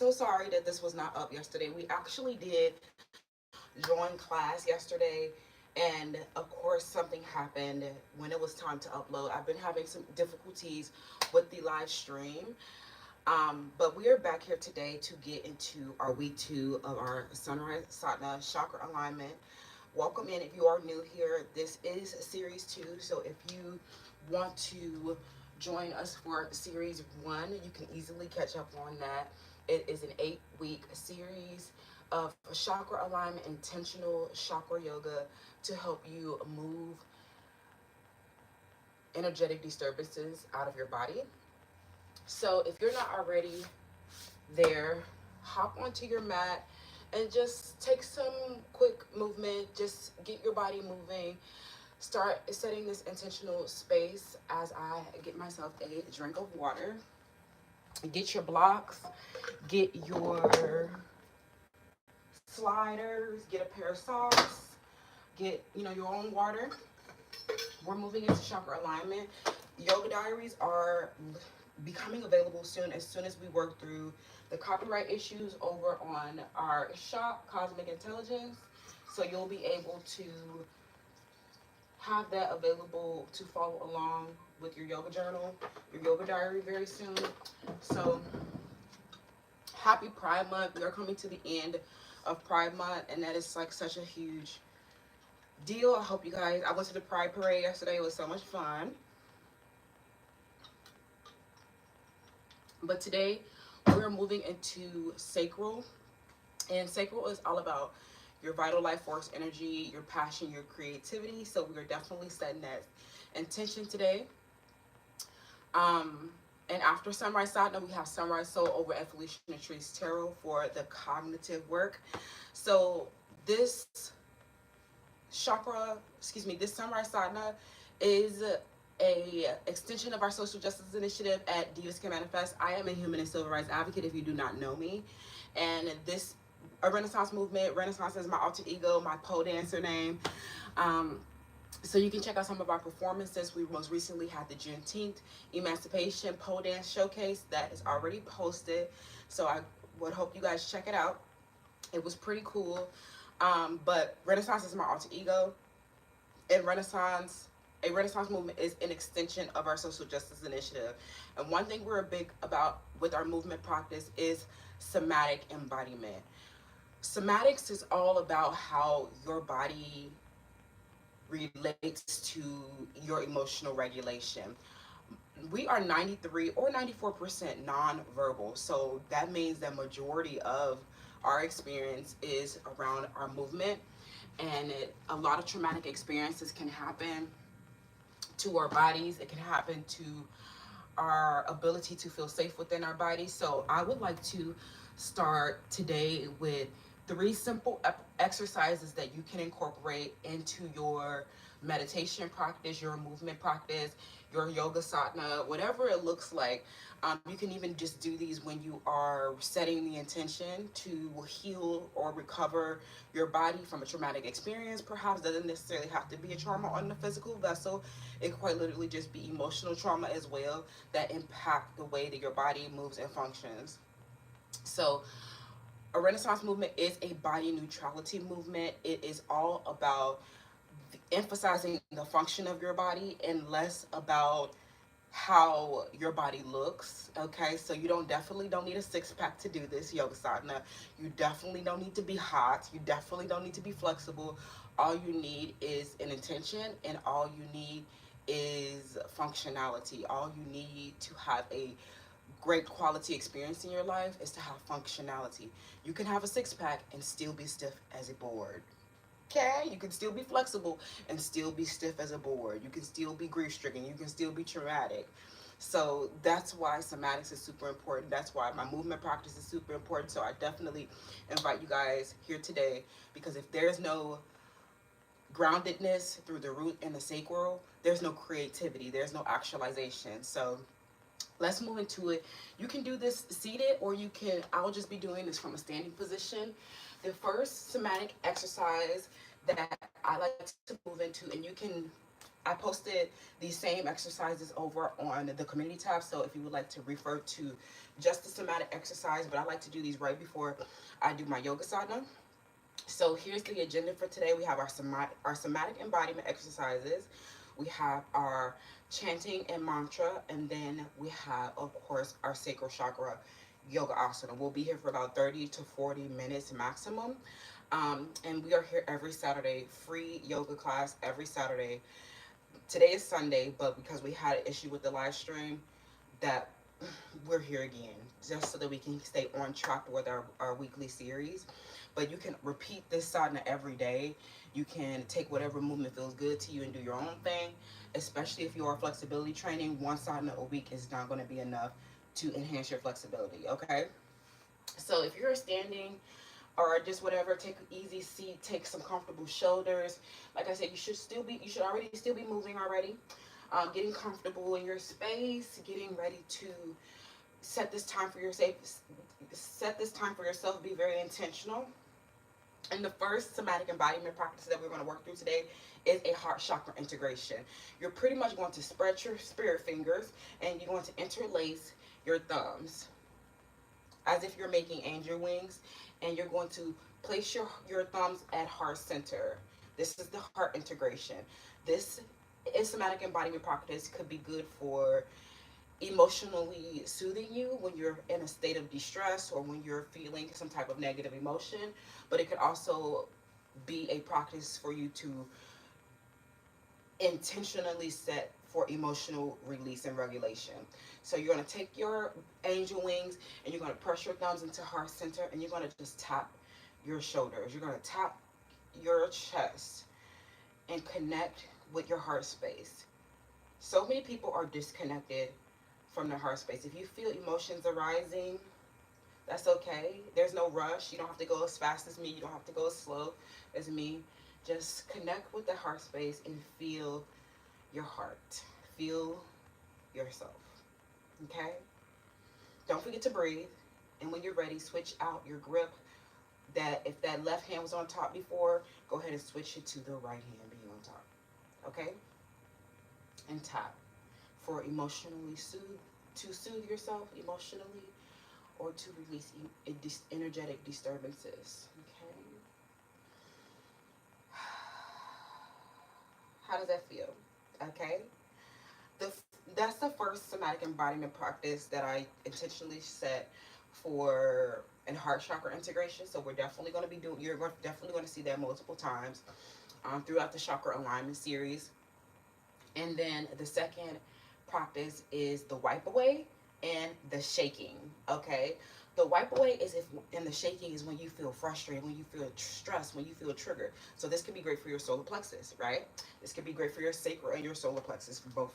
so sorry that this was not up yesterday. We actually did join class yesterday, and of course, something happened when it was time to upload. I've been having some difficulties with the live stream. But we are back here today to get into our week 2 of our Sunrise Satna Chakra Alignment. Welcome in if you are new here. This is series 2, so if you want to join us for series 1, you can easily catch up on that. It is an 8-week series of chakra alignment, intentional chakra yoga to help you move energetic disturbances out of your body. So if you're not already there, hop onto your mat and just take some quick movement. Just get your body moving. Start setting this intentional space as I get myself a drink of water. Get your blocks, get your sliders, get a pair of socks, get your own water. We're moving into chakra alignment. Yoga diaries are becoming available soon as we work through the copyright issues over on our shop, Cosmic Intelligence. So you'll be able to have that available to follow along with your yoga journal, your yoga diary very soon. So happy Pride Month. We are coming to the end of Pride Month, and that is like such a huge deal. I hope you guys, I went to the Pride Parade yesterday. It was so much fun. But today we're moving into sacral, and sacral is all about your vital life force energy, your passion, your creativity. So we are definitely setting that intention today. And after Sunrise Sadhana, we have Sunrise Soul over at Felicia Trees Tarot for the cognitive work. So this this Sunrise Sadhana is a extension of our social justice initiative at Divas Can Manifest. I am a human and civil rights advocate if you do not know me. And this a Renaissance movement. Renaissance is my alter ego, my pole dancer name. So you can check out some of our performances. We most recently had the Juneteenth Emancipation Pole Dance Showcase that is already posted. So I would hope you guys check it out. It was pretty cool. But Renaissance is my alter ego. And a Renaissance movement is an extension of our social justice initiative. And one thing we're big about with our movement practice is somatic embodiment. Somatics is all about how your body relates to your emotional regulation. We are 93 or 94% non-verbal, so that means the majority of our experience is around our movement, and a lot of traumatic experiences can happen to our bodies. It can happen to our ability to feel safe within our bodies. So I would like to start today with 3 simple exercises that you can incorporate into your meditation practice, your movement practice, your yoga sadhana, whatever it looks like. You can even just do these when you are setting the intention to heal or recover your body from a traumatic experience. Perhaps doesn't necessarily have to be a trauma on the physical vessel. It quite literally just be emotional trauma as well that impact the way that your body moves and functions. So a Renaissance movement is a body neutrality movement. It is all about emphasizing the function of your body and less about how your body looks. Okay, so definitely don't need a 6-pack to do this yoga sadhana. You definitely don't need to be hot. You definitely don't need to be flexible. All you need is an intention, and all you need is functionality. All you need to have a great quality experience in your life is to have functionality. You can have a 6-pack and still be stiff as a board. Okay, you can still be flexible and still be stiff as a board. You can still be grief stricken. You can still be traumatic. So that's why somatics is super important. That's why my movement practice is super important. So I definitely invite you guys here today, because if there's no groundedness through the root and the sacral, there's no creativity, there's no actualization. So let's move into it. You can do this seated, or I'll just be doing this from a standing position. The first somatic exercise that I like to move into, and you can I posted these same exercises over on the community tab. So if you would like to refer to just the somatic exercise, but I like to do these right before I do my yoga sadhana. So here's the agenda for today. We have our somatic embodiment exercises. We have our chanting and mantra, and then we have, of course, our sacral chakra yoga asana. We'll be here for about 30 to 40 minutes maximum. And we are here every Saturday, free yoga class every Saturday. Today is Sunday, but because we had an issue with the live stream, that we're here again, just so that we can stay on track with our weekly series. But you can repeat this sadhana every day. You can take whatever movement feels good to you and do your own thing, especially if you are flexibility training. One sadhana a week is not going to be enough to enhance your flexibility, okay? So if you're standing or just whatever, take an easy seat, take some comfortable shoulders. Like I said, you should already still be moving already. Getting comfortable in your space, getting ready to set this time for yourself. Set this time for yourself. Be very intentional. And the first somatic embodiment practice that we're going to work through today is a heart chakra integration. You're pretty much going to spread your spirit fingers and you're going to interlace your thumbs as if you're making angel wings, and you're going to place your thumbs at heart center. This is the heart integration. This somatic embodiment practice could be good for emotionally soothing you when you're in a state of distress or when you're feeling some type of negative emotion, but it could also be a practice for you to intentionally set for emotional release and regulation. So you're going to take your angel wings and you're going to press your thumbs into heart center, and you're going to just tap your shoulders. You're going to tap your chest and connect with your heart space. So many people are disconnected from their heart space. If you feel emotions arising, that's okay. There's no rush. You don't have to go as fast as me. You don't have to go as slow as me. Just connect with the heart space and feel your heart. Feel yourself. Okay? Don't forget to breathe. And when you're ready, switch out your grip. That if that left hand was on top before, go ahead and switch it to the right hand being on top. Okay? And tap for emotionally soothe yourself emotionally, or to release energetic disturbances. Okay? How does that feel? Okay? That's the first somatic embodiment practice that I intentionally set for an heart chakra integration. So we're definitely going to be doing. Definitely going to see that multiple times throughout the chakra alignment series. And then the second practice is the wipe away and the shaking. Okay, the wipe away and the shaking is when you feel frustrated, when you feel stressed, when you feel triggered. So this could be great for your solar plexus, right? This could be great for your sacral and your solar plexus, both.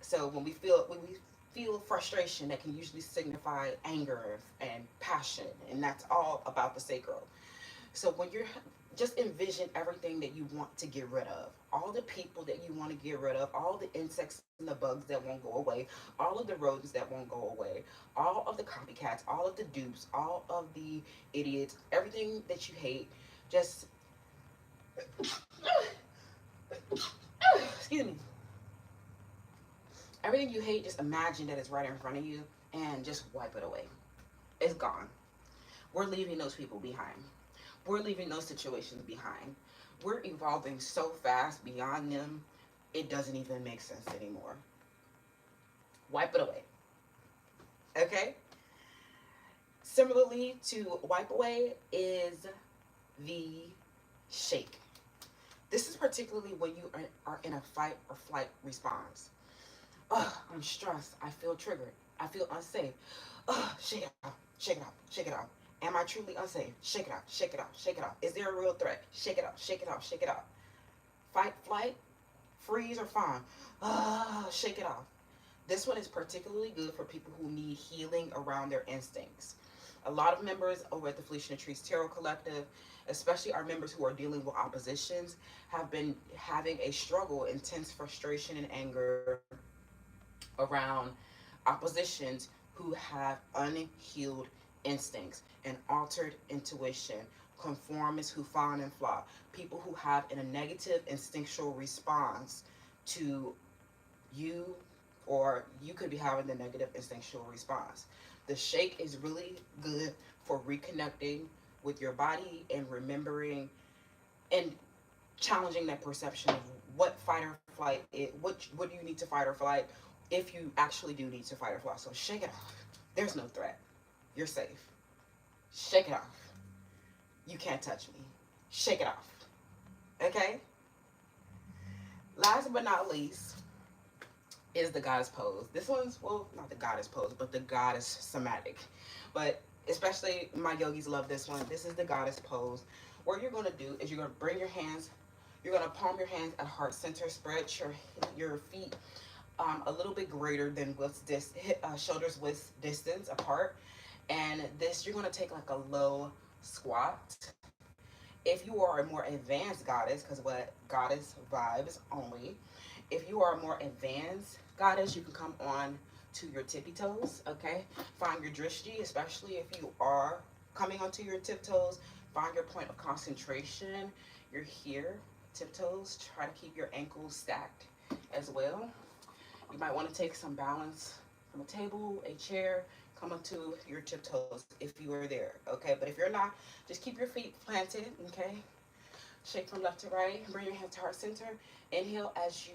So when we feel frustration, that can usually signify anger and passion, and that's all about the sacral. So when you're just envision everything that you want to get rid of, all the people that you want to get rid of, all the insects and the bugs that won't go away, all of the rodents that won't go away, all of the copycats, all of the dupes, all of the idiots, everything that you hate, just excuse me, everything you hate, just imagine that it's right in front of you and just wipe it away. It's gone. We're leaving those people behind. We're leaving those situations behind. We're evolving so fast beyond them, it doesn't even make sense anymore. Wipe it away. Okay? Similarly to wipe away is the shake. This is particularly when you are in a fight or flight response. Ugh, I'm stressed. I feel triggered. I feel unsafe. Ugh, shake it off. Shake it off. Shake it off. Am I truly unsafe? Shake it off. Shake it off. Shake it off. Is there a real threat? Shake it off. Shake it off. Shake it off. Fight, flight, freeze, or fawn. Shake it off. This one is particularly good for people who need healing around their instincts. A lot of members over at the Felicia and Trees Tarot Collective, especially our members who are dealing with oppositions, have been having a struggle, intense frustration and anger around oppositions who have unhealed instincts and altered intuition, conformists who fawn and flaw, people who have a negative instinctual response to you, or you could be having the negative instinctual response. The shake is really good for reconnecting with your body and remembering and challenging that perception of what fight or flight is, what do you need to fight or flight if you actually do need to fight or flight. So shake it off. There's no threat. You're safe. Shake it off. You can't touch me. Shake it off. Okay? Last but not least is the goddess pose. This one's, well, not the goddess pose, but the goddess somatic. But especially my yogis love this one. This is the goddess pose. What you're going to do is you're going to bring your hands, you're going to palm your hands at heart center, spread your feet a little bit greater than shoulders width distance apart. And this, you're going to take like a low squat. If you are a more advanced goddess, because what goddess vibes only, if you are a more advanced goddess, you can come on to your tippy toes, okay? Find your drishti, especially if you are coming onto your tiptoes. Find your point of concentration. You're here, tiptoes. Try to keep your ankles stacked as well. You might want to take some balance from a table, a chair, come onto your tiptoes if you are there, okay? But if you're not, just keep your feet planted, okay? Shake from left to right. Bring your hands to heart center. Inhale as you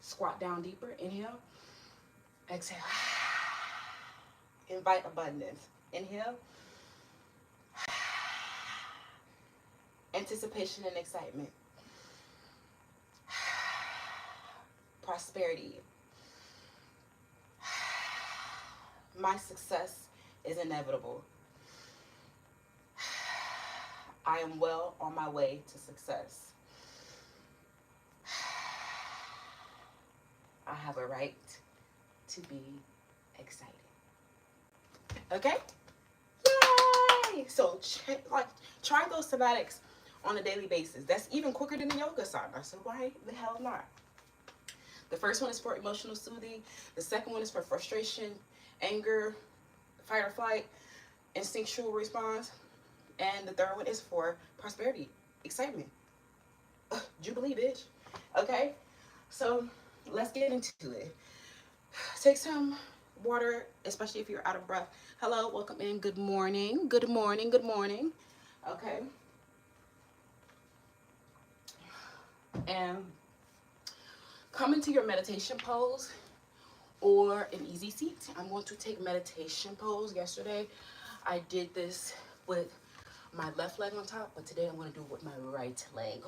squat down deeper. Inhale. Exhale. Invite abundance. Inhale. Anticipation and excitement. Prosperity. My success is inevitable. I am well on my way to success. I have a right to be excited. Okay? Yay! So try those somatics on a daily basis. That's even quicker than the yoga asana. So why the hell not? The first one is for emotional soothing. The second one is for frustration, anger, fight or flight, instinctual response. And the third one is for prosperity, excitement. Jubilee, bitch. Okay? So let's get into it. Take some water, especially if you're out of breath. Hello, welcome in. Good morning. Good morning. Good morning. Okay. And come into your meditation pose or an easy seat. I'm going to take meditation pose. Yesterday, I did this with my left leg on top, but today I'm going to do it with my right leg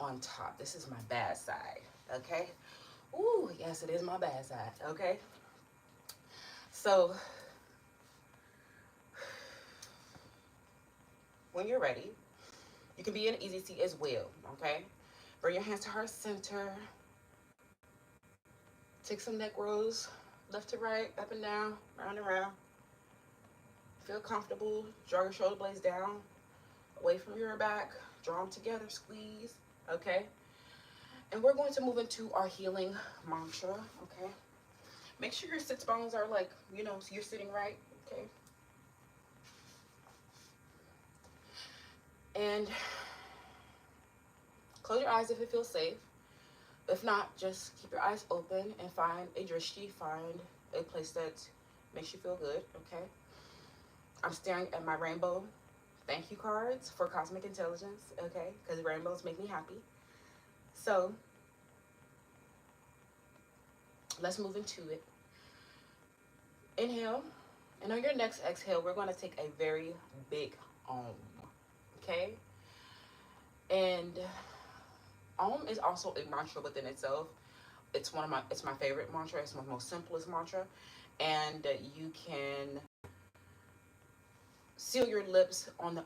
on top. This is my bad side, okay? Ooh, yes, it is my bad side, okay? So, when you're ready, you can be in an easy seat as well, okay? Bring your hands to heart center. Take some neck rolls, left to right, up and down, round and round. Feel comfortable. Draw your shoulder blades down, away from your back. Draw them together, squeeze, okay? And we're going to move into our healing mantra, okay? Make sure your sits bones are like, you know, so you're sitting right, okay? And close your eyes if it feels safe. If not, just keep your eyes open and find a drishti, find a place that makes you feel good, okay? I'm staring at my rainbow thank you cards for cosmic intelligence, okay? Because rainbows make me happy. So, let's move into it. Inhale, and on your next exhale, we're going to take a very big Om, okay? And Om is also a mantra within itself. It's my favorite mantra. It's my most simplest mantra, and you can seal your lips on the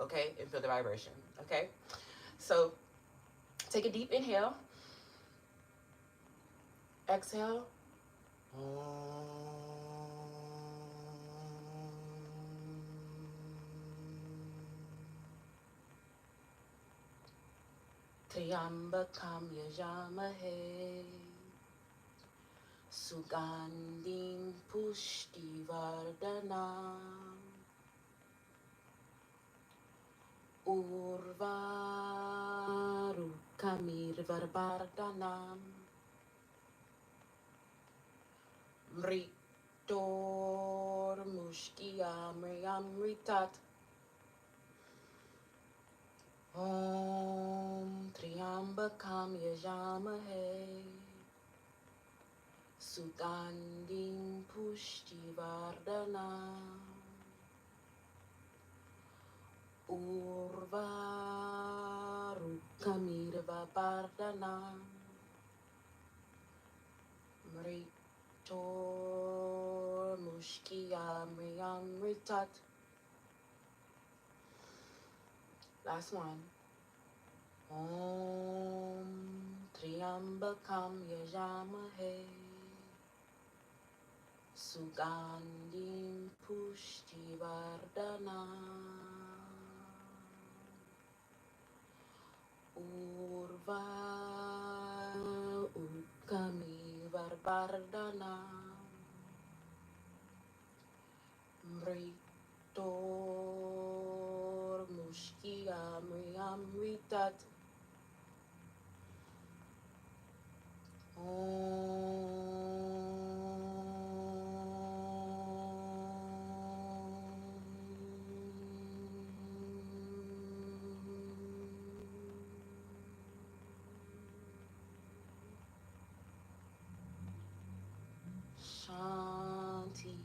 okay, and feel the vibration, okay? So take a deep inhale, exhale, Triambakam Yajamahe Sugandhim Pushtivardhanam Urvarukamirvardhanam Mritor Mushkiamriamritat Om Triambakam Yajamahe Sugandhim Pushtivardhanam Urvarukamirvardhanam Mritor Mushkiamriamritat. Last one. Om Triambakam Yajamahe Sugandhim Pushtivardhanam Urvarukamirvardhanam Mritor Mushkiamriamritat. Shanti,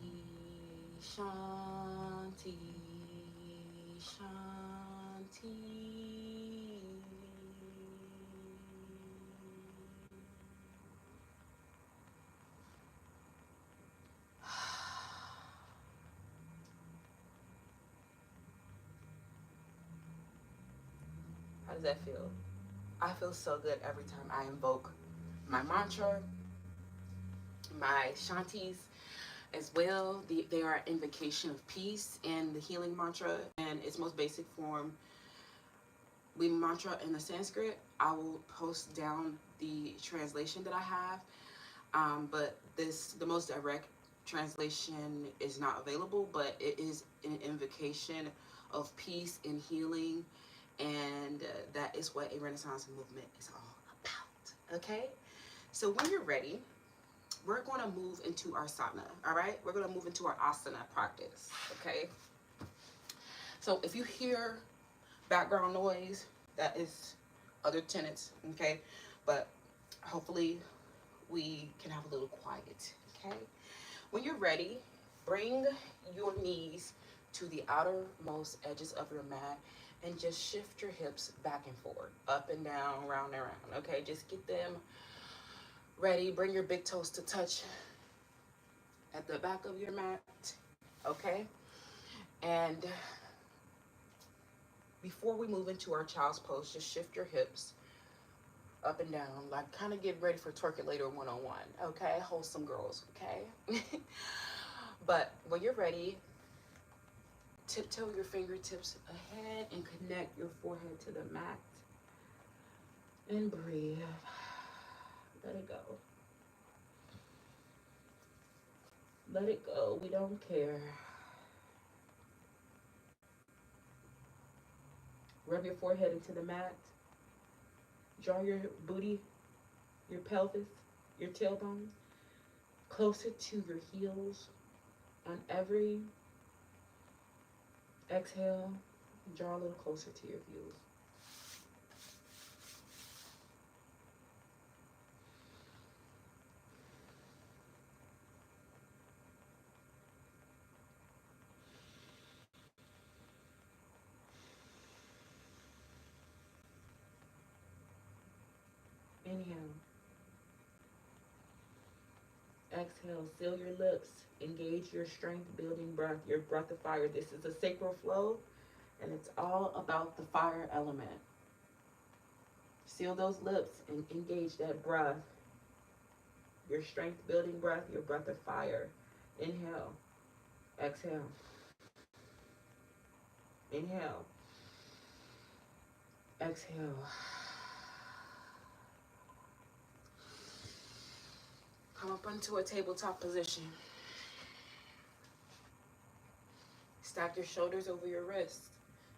Shanti, Shanti. How does that feel? I feel so good every time I invoke my mantra, my shantis as well. They are an invocation of peace and the healing mantra in its most basic form. We mantra in the Sanskrit. I will post down the translation that I have, but the most direct translation is not available, but it is an invocation of peace and healing, and that is what a Renaissance movement is all about. Okay, so when you're ready, we're going to move into our sadhana. All right, we're going to move into our asana practice. Okay, so if you hear background noise, that is other tenants. Okay, but hopefully we can have a little quiet. Okay, when you're ready, bring your knees to the outermost edges of your mat and just shift your hips back and forward, up and down, round and round. Okay, just get them ready. Bring your big toes to touch at the back of your mat. Okay, and before we move into our child's pose, just shift your hips up and down, like kind of get ready for Twerkulator 101. Okay, wholesome girls. Okay. But when you're ready, tiptoe your fingertips ahead and connect your forehead to the mat. And breathe. Let it go. Let it go. We don't care. Rub your forehead into the mat. Draw your booty, your pelvis, your tailbone closer to your heels. On every exhale, draw a little closer to your heels. Inhale. Exhale. Seal your lips. Engage your strength building breath, your breath of fire. This is a sacral flow, and it's all about the fire element. Seal those lips and engage that breath, your strength building breath, your breath of fire. Inhale. Exhale. Inhale. Exhale. Come up into a tabletop position. Stack your shoulders over your wrists.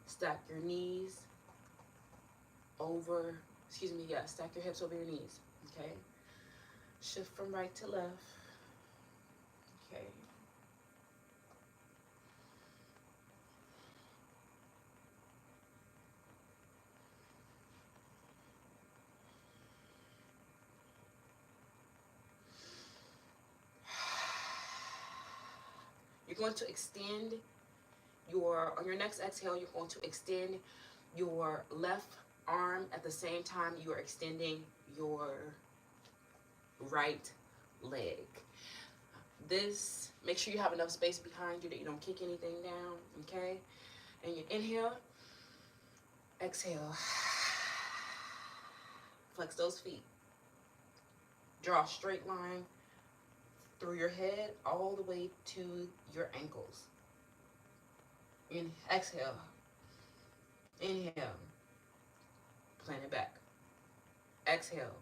Stack your knees over, stack your hips over your knees, okay? Shift from right to left, okay? You're going to extend on your next exhale, you're going to extend your left arm at the same time you are extending your right leg. This, make sure you have enough space behind you that you don't kick anything down, okay? And you inhale, exhale. Flex those feet. Draw a straight line through your head all the way to your ankles. Exhale. Inhale. Plant it back. Exhale.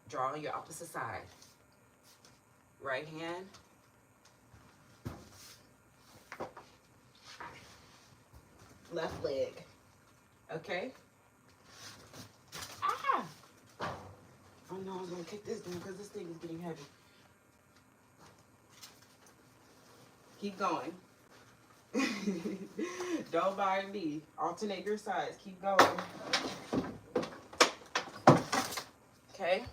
Draw on your opposite side. Right hand. Left leg. Okay? Ah! Oh no, I was going to kick this down because this thing is getting heavy. Keep going. Don't mind me. Alternate your sides. Keep going. Okay.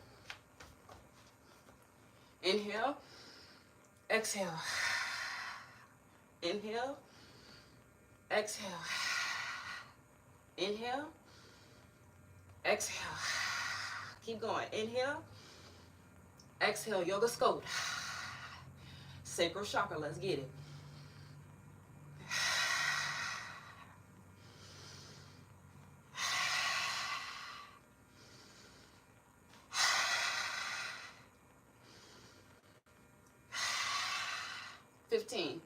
Inhale. Exhale. Inhale. Exhale. Inhale. Exhale. Keep going. Inhale. Exhale. Yoga Scope. Sacral chakra. Let's get it. $15.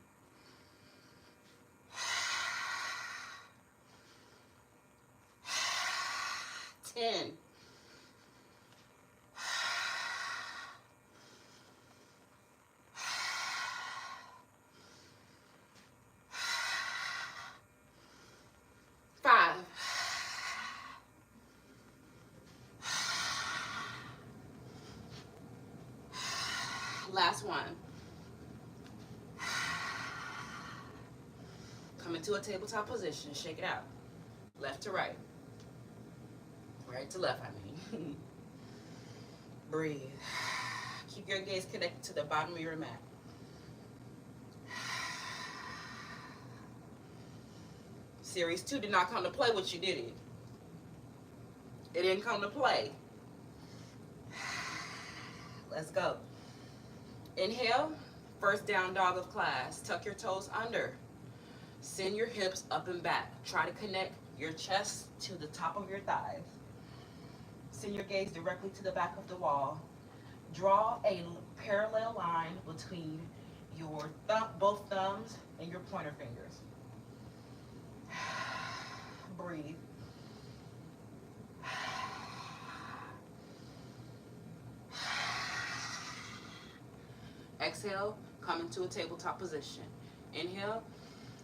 10. 5. Last one. Come into a tabletop position. Shake it out. Left to right. Right to left, I mean. Breathe. Keep your gaze connected to the bottom of your mat. Series 2 did not come to play with you, did it? It didn't come to play. Let's go. Inhale. First down dog of class. Tuck your toes under. Send your hips up and back. Try to connect your chest to the top of your thighs. Send your gaze directly to the back of the wall. Draw a parallel line between your both thumbs and your pointer fingers. Breathe. Exhale, come into a tabletop position. Inhale,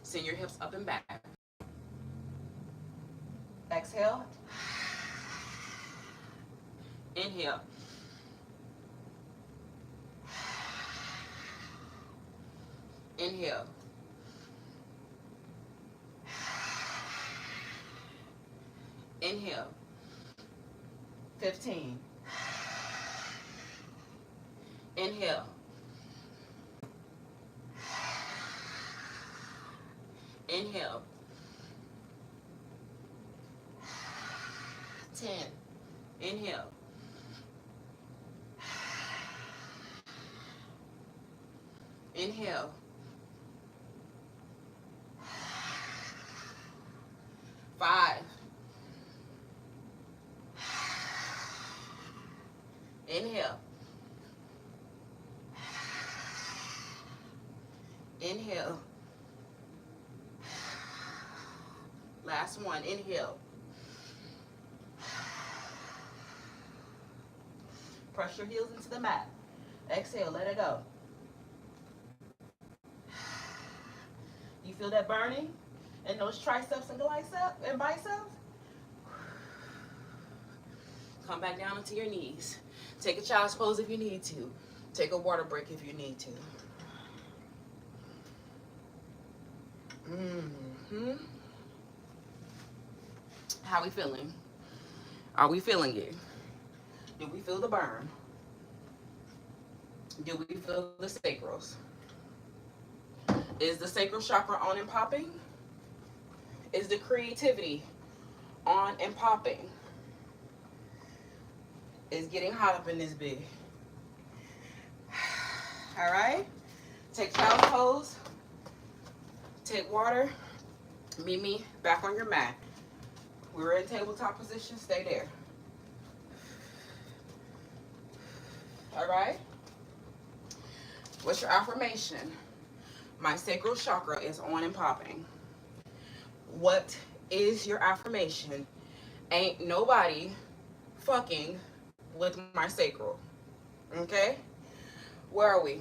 send your hips up and back. Exhale. Inhale. Inhale. Inhale. 15. Inhale. Inhale. 10. Inhale. Inhale. 5. Inhale. Inhale. Last one. Inhale. Press your heels into the mat. Exhale, let it go. You feel that burning in those triceps and biceps? Come back down into your knees. Take a child's pose if you need to. Take a water break if you need to. How we feeling? Are we feeling it? Do we feel the burn? Do we feel the sacrals? Is the sacral chakra on and popping? Is the creativity on and popping? It's getting hot up in this big. All right? Take child's pose. Take water. Meet me back on your mat. We're in tabletop position. Stay there. All right? What's your affirmation? My sacral chakra is on and popping. What is your affirmation? Ain't nobody fucking with my sacral. Okay? Where are we?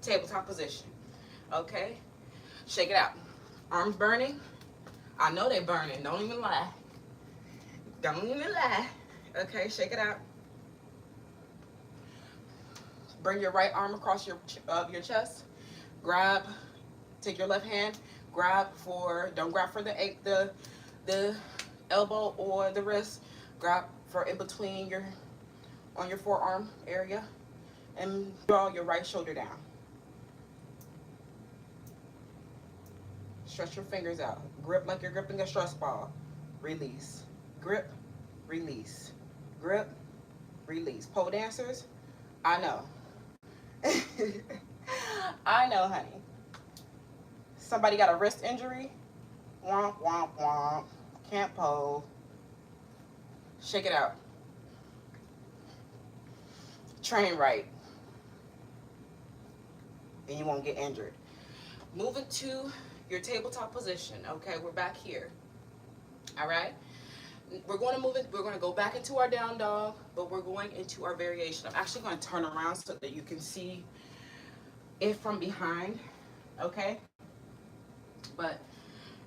Tabletop position. Okay? Shake it out. Arms burning? I know they burning. Don't even lie. Don't even lie. Okay, shake it out. Bring your right arm across your chest. Grab. Take your left hand. Don't grab for the elbow or the wrist. Grab for in between on your forearm area, and draw your right shoulder down. Stretch your fingers out. Grip like you're gripping a stress ball. Release. Grip. Release. Grip. Release. Pole dancers, I know. I know, honey. Somebody got a wrist injury? Womp, womp, womp. Can't pole. Shake it out. Train right. And you won't get injured. Move into your tabletop position. Okay, we're back here. All right? We're going to move it. We're going to go back into our down dog, but we're going into our variation. I'm actually going to turn around so that you can see it from behind. Okay? But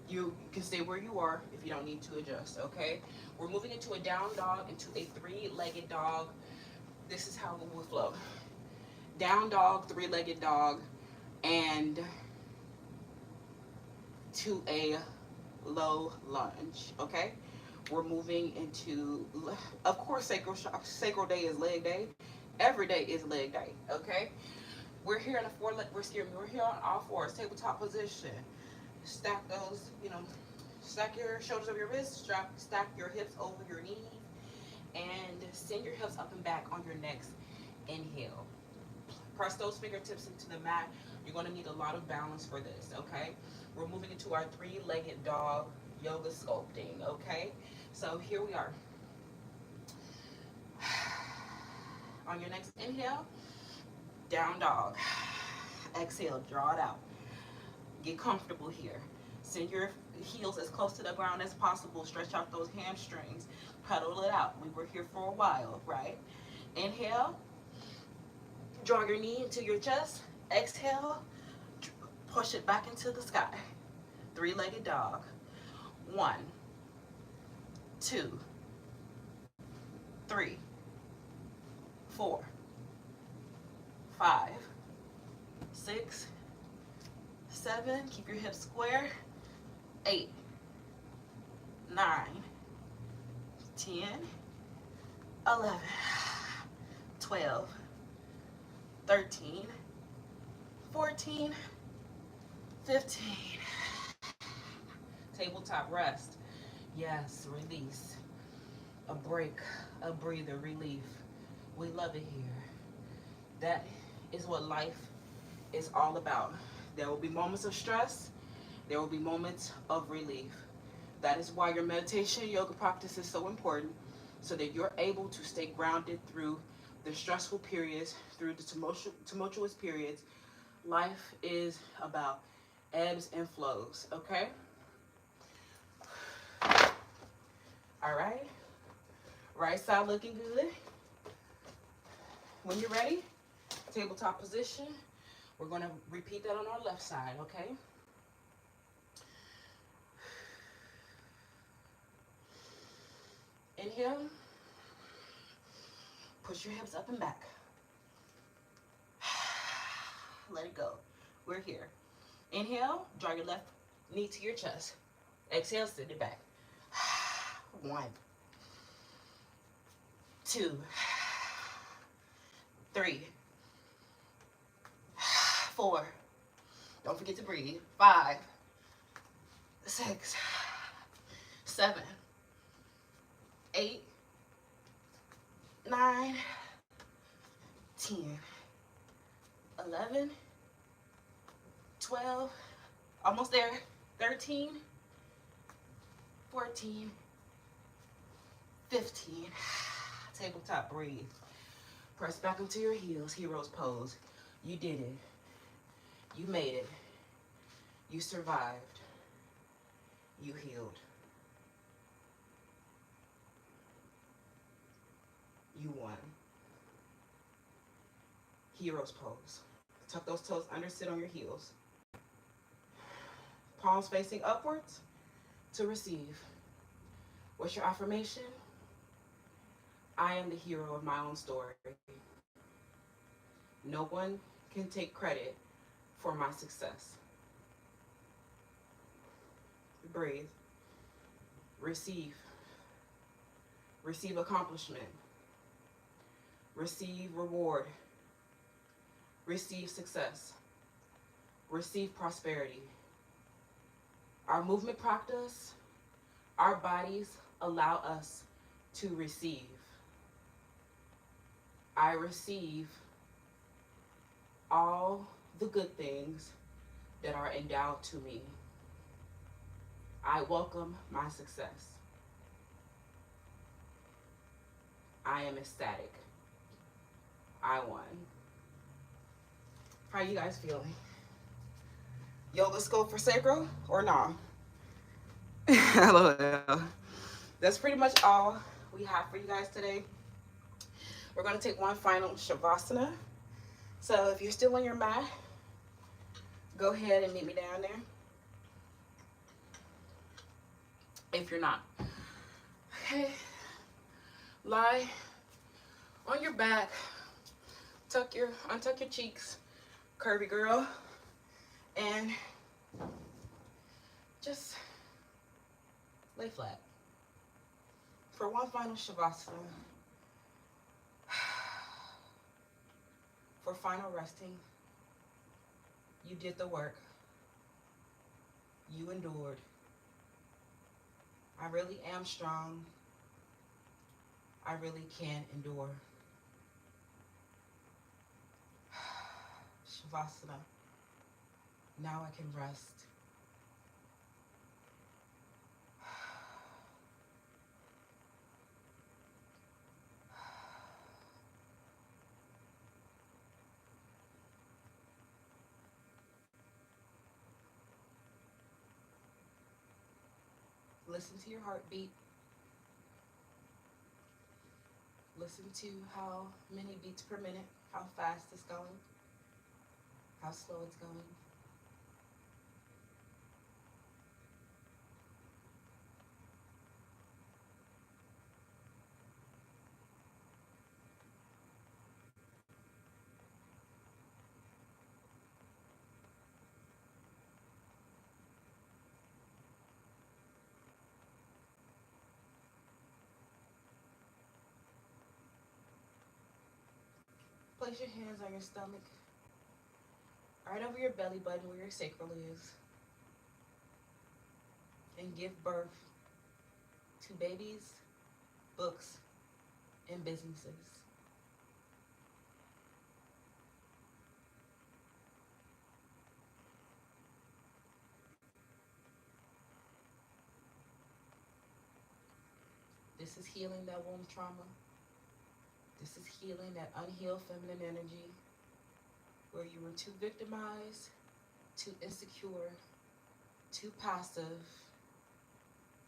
you can stay where you are if you don't need to adjust. Okay? We're moving into a down dog, into a three-legged dog. This is how it will flow. Down dog, three-legged dog, and to a low lunge. Okay? We're moving into, of course, sacral day is leg day. Every day is leg day. Okay? We're here in we're here on all fours, tabletop position. Stack those, stack your shoulders over your wrists, stack your hips over your knees, and send your hips up and back on your next inhale. Press those fingertips into the mat. You're going to need a lot of balance for this, okay? We're moving into our three-legged dog yoga sculpting, okay? So here we are. On your next inhale, down dog. Exhale, draw it out. Get comfortable here. Send your heels as close to the ground as possible. Stretch out those hamstrings. Pedal it out. We were here for a while, right? Inhale. Draw your knee into your chest. Exhale. Push it back into the sky. Three-legged dog. 1, 2, 3, 4, 5, 6, 7. Keep your hips square. 8, 9, 10, 11, 12, 13, 14, 15. Tabletop rest. Yes, release. A break, a breather, relief. We love it here. That is what life is all about. There will be moments of stress. There will be moments of relief. That is why your meditation, yoga practice is so important, so that you're able to stay grounded through the stressful periods, through the tumultuous periods. Life is about ebbs and flows, okay? All right. Right side looking good. When you're ready, tabletop position. We're going to repeat that on our left side, okay? Inhale. Push your hips up and back. Let it go. We're here. Inhale, draw your left knee to your chest. Exhale, send it back. 1, 2, 3, 4. Don't forget to breathe. 5, 6, 7, 8, 9, 10, 11, 12, almost there, 13, 14, 15. Tabletop, breathe. Press back into your heels, hero's pose. You did it. You made it. You survived. You healed. You won. Hero's pose. Tuck those toes under, sit on your heels. Palms facing upwards to receive. What's your affirmation? I am the hero of my own story. No one can take credit for my success. Breathe. Receive. Receive accomplishment. Receive reward. Receive success. Receive prosperity. Our movement practice, our bodies allow us to receive. I receive all the good things that are endowed to me. I welcome my success. I am ecstatic. I won. How you guys feeling? Yoga scope for sacral or no? LOL. That's pretty much all we have for you guys today. We're going to take one final Shavasana. So if you're still on your mat, go ahead and meet me down there. If you're not. Okay. Lie on your back. Untuck your cheeks, curvy girl. And just lay flat. For one final Shavasana. For final resting, you did the work. You endured. I really am strong. I really can endure. Shavasana. Now I can rest. Listen to your heartbeat. Listen to how many beats per minute, how fast it's going, how slow it's going. Place your hands on your stomach, right over your belly button where your sacral is, and give birth to babies, books, and businesses. This is healing that womb trauma. This is healing that unhealed feminine energy where you were too victimized, too insecure, too passive,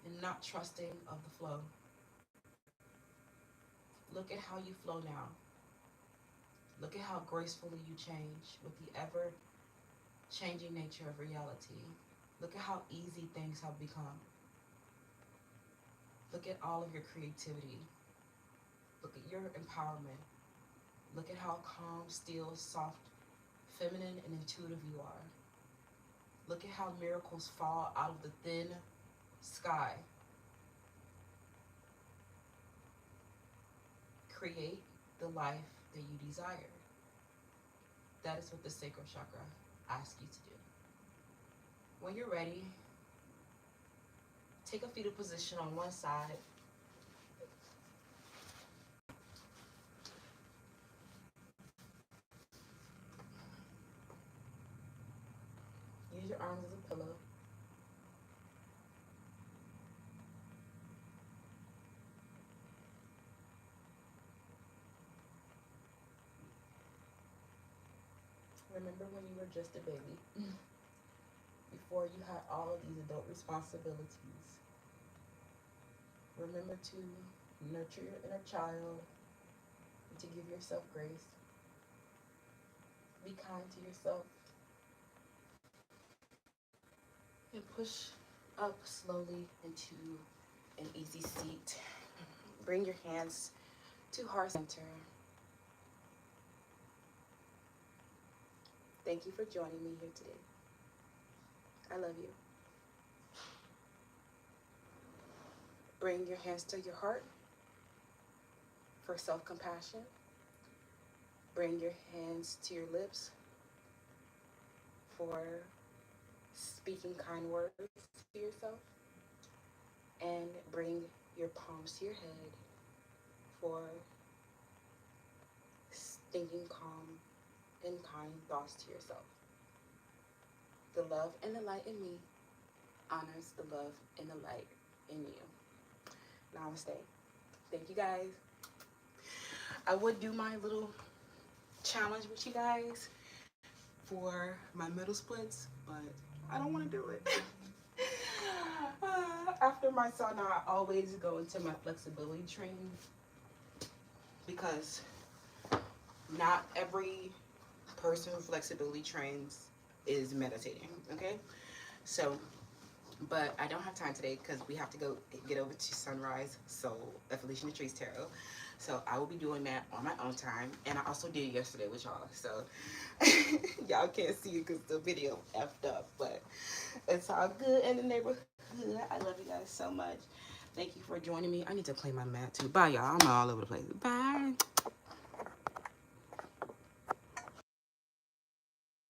and not trusting of the flow. Look at how you flow now. Look at how gracefully you change with the ever changing nature of reality. Look at how easy things have become. Look at all of your creativity. Look at your empowerment. Look at how calm, still, soft, feminine, and intuitive you are. Look at how miracles fall out of the thin sky. Create the life that you desire. That is what the sacral chakra asks you to do. When you're ready, take a fetal position on one side. Use your arms as a pillow. Remember when you were just a baby, before you had all of these adult responsibilities. Remember to nurture your inner child and to give yourself grace. Be kind to yourself. And push up slowly into an easy seat. Bring your hands to heart center. Thank you for joining me here today. I love you. Bring your hands to your heart for self-compassion. Bring your hands to your lips for speaking kind words to yourself. And bring your palms to your head for thinking calm and kind thoughts to yourself. The love and the light in me honors the love and the light in you. Namaste. Thank you guys. I would do my little challenge with you guys for my middle splits, but I don't want to do it. After my sauna, I always go into my flexibility training because not every person who flexibility trains is meditating, okay? So, but I don't have time today because we have to go get over to Sunrise Soul at Felicia Latrice Tarot. So I will be doing that on my own time. And I also did it yesterday with y'all. So y'all can't see it because the video effed up. But it's all good in the neighborhood. I love you guys so much. Thank you for joining me. I need to play my mat too. Bye, y'all. I'm all over the place. Bye.